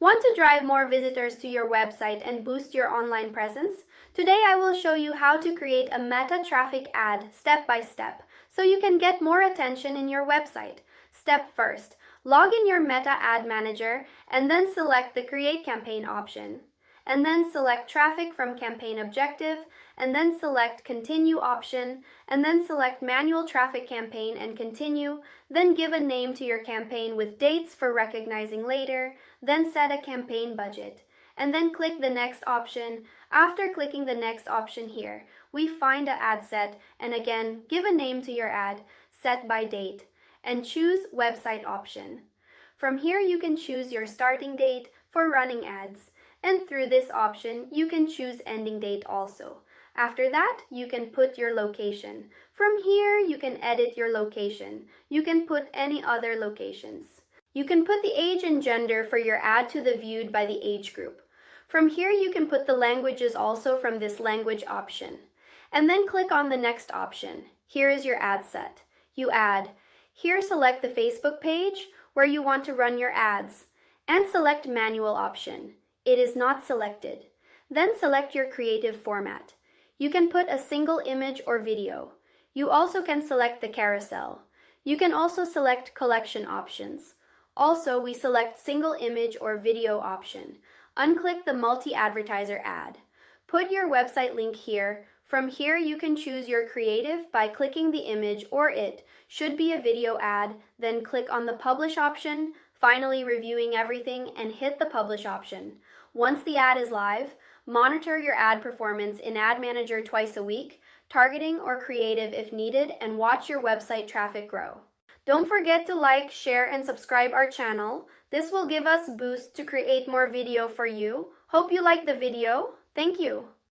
Want to drive more visitors to your website and boost your online presence? Today I will show you how to create a meta traffic ad step by step so you can get more attention in your website. Step first, log in your Meta Ad Manager and then select the Create Campaign option. And then select Traffic from Campaign Objective, and then select Continue option, and then select Manual Traffic Campaign and Continue, then give a name to your campaign with dates for recognizing later, then set a campaign budget, and then click the Next option. After clicking the Next option here, we find an ad set, and again, give a name to your ad, set by date, and choose Website option. From here, you can choose your starting date for running ads. And through this option, you can choose ending date also. After that, you can put your location. From here, you can edit your location. You can put any other locations. You can put the age and gender for your ad to the viewed by the age group. From here, you can put the languages also from this language option. And then click on the next option. Here is your ad set. You add. Here, select the Facebook page where you want to run your ads. And select Manual option. It is not selected. Then select your creative format. You can put a single image or video. You also can select the carousel. You can also select collection options. Also, we select single image or video option. Unclick the multi-advertiser ad. Put your website link here. From here, you can choose your creative by clicking the image, or it should be a video ad. Then click on the publish option, finally reviewing everything, and hit the publish option. Once the ad is live, monitor your ad performance in Ad Manager twice a week, targeting or creative if needed, and watch your website traffic grow. Don't forget to like, share, and subscribe our channel. This will give us a boost to create more video for you. Hope you like the video. Thank you.